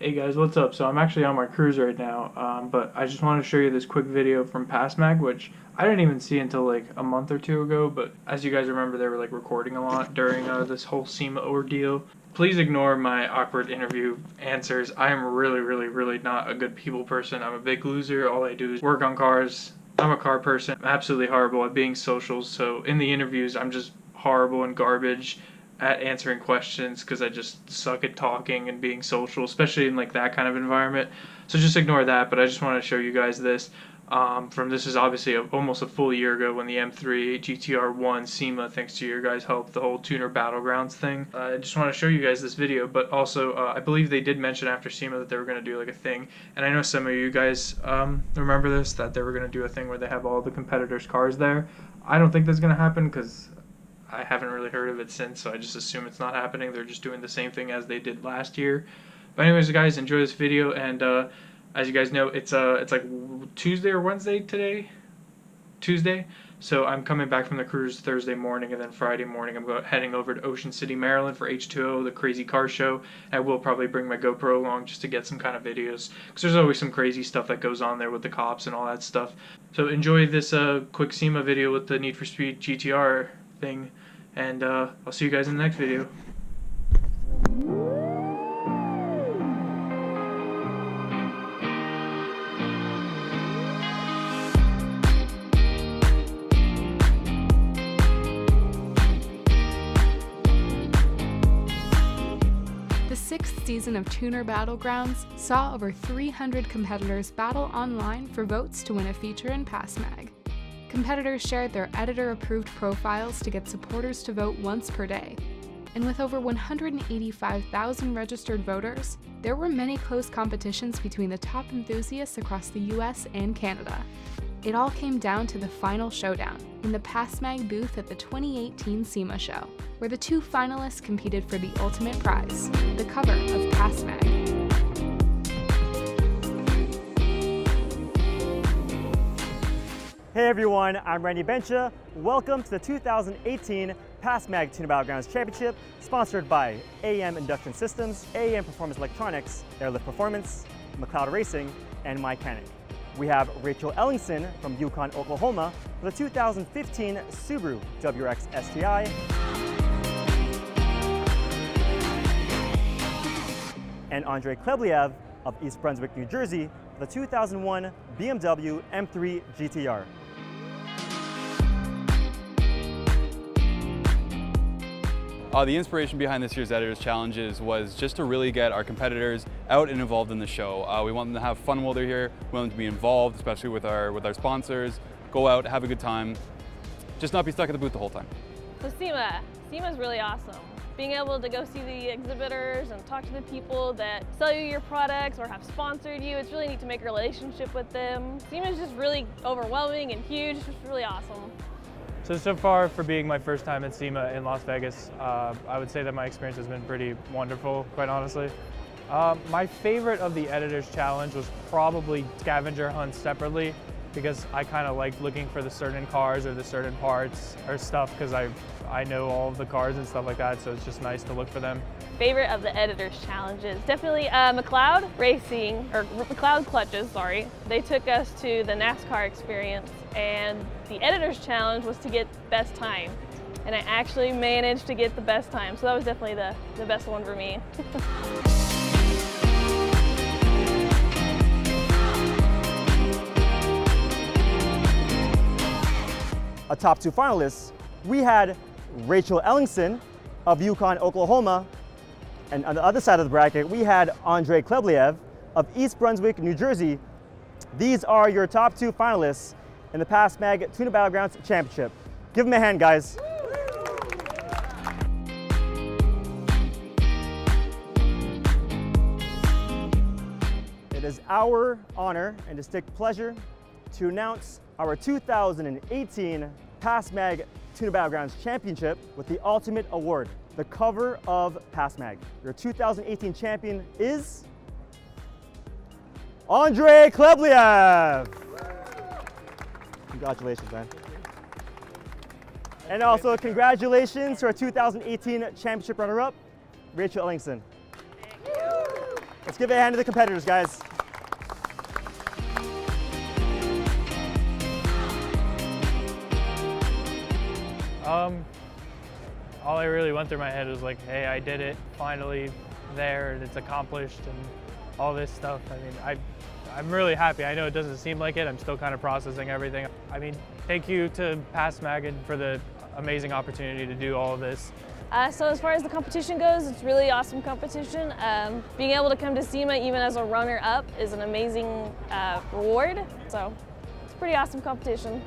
Hey guys, what's up? So I'm actually on my cruise right now, but I just want to show you this quick video from PassMag, which I didn't even see until like a month or two ago, but as you guys remember, they were like recording a lot during this whole SEMA ordeal. Please ignore my awkward interview answers. I am really not a good people person. I'm a big loser. All I do is work on cars. I'm a car person. I'm absolutely horrible at being social, so in the interviews, I'm just horrible and garbage at answering questions because I just suck at talking and being social, especially in like that kind of environment. So just ignore that, but I just want to show you guys this. This is obviously almost a full year ago when the M3 GTR won SEMA thanks to your guys' help, the whole tuner battlegrounds thing. I just want to show you guys this video, but also I believe they did mention after SEMA that they were going to do like a thing, and I know some of you guys remember this, that they were going to do a thing where they have all the competitors' cars there. I don't think that's going to happen because I haven't really heard of it since, so I just assume it's not happening. They're just doing the same thing as they did last year. But anyways, guys, enjoy this video, and as you guys know, it's like Tuesday or Wednesday today? Tuesday. So I'm coming back from the cruise Thursday morning, and then Friday morning I'm heading over to Ocean City, Maryland for H2O, the crazy car show. I will probably bring my GoPro along just to get some kind of videos, because there's always some crazy stuff that goes on there with the cops and all that stuff. So enjoy this quick SEMA video with the Need for Speed GTR thing, and I'll see you guys in the next video. The sixth season of Tuner Battlegrounds saw over 300 competitors battle online for votes to win a feature in PassMag. Competitors shared their editor-approved profiles to get supporters to vote once per day. And with over 185,000 registered voters, there were many close competitions between the top enthusiasts across the US and Canada. It all came down to the final showdown in the PassMag booth at the 2018 SEMA show, where the two finalists competed for the ultimate prize, the cover of PassMag. Hey everyone, I'm Randy Bencha. Welcome to the 2018 PassMag Tuner Battlegrounds Championship, sponsored by AM Induction Systems, AM Performance Electronics, Airlift Performance, McLeod Racing, and Mycanic. We have Rachel Ellingson from Yukon, Oklahoma for the 2015 Subaru WRX STI, and Andre Klebliev of East Brunswick, New Jersey for the 2001 BMW M3 GTR. The inspiration behind this year's Editors Challenges was just to really get our competitors out and involved in the show. We want them to have fun while they're here. We want them to be involved, especially with our sponsors. Go out, have a good time. Just not be stuck at the booth the whole time. So SEMA is really awesome. Being able to go see the exhibitors and talk to the people that sell you your products or have sponsored you, it's really neat to make a relationship with them. SEMA is just really overwhelming and huge. It's just really awesome. So far, for being my first time at SEMA in Las Vegas, I would say that my experience has been pretty wonderful, quite honestly. My favorite of the Editor's Challenge was probably scavenger hunts separately, because I kind of like looking for the certain cars or the certain parts or stuff, because I know all of the cars and stuff like that, so it's just nice to look for them. Favorite of the Editor's Challenges, definitely McLeod Racing, or McLeod Clutches, sorry. They took us to the NASCAR experience, and the Editor's Challenge was to get best time. And I actually managed to get the best time, so that was definitely the best one for me. Our top two finalists, we had Rachel Ellingson of Yukon, Oklahoma, and on the other side of the bracket, we had Andre Klebliev of East Brunswick, New Jersey. These are your top two finalists in the PassMag Tuner Battlegrounds Championship. Give them a hand, guys. It is our honor and distinct pleasure to announce our 2018 PassMag Tuner Battlegrounds Championship with the ultimate award, the cover of PassMag. Your 2018 champion is Andre Klebliev. Congratulations, man. And also congratulations to our 2018 championship runner-up, Rachel Ellingson. Let's give a hand to the competitors, guys. All I really went through my head was like, hey, I did it, finally there, and it's accomplished, and all this stuff. I mean, I'm really happy. I know it doesn't seem like it. I'm still kind of processing everything. I mean, thank you to PassMag for the amazing opportunity to do all of this. So as far as the competition goes, it's really awesome competition. Being able to come to SEMA even as a runner-up is an amazing reward. So it's a pretty awesome competition.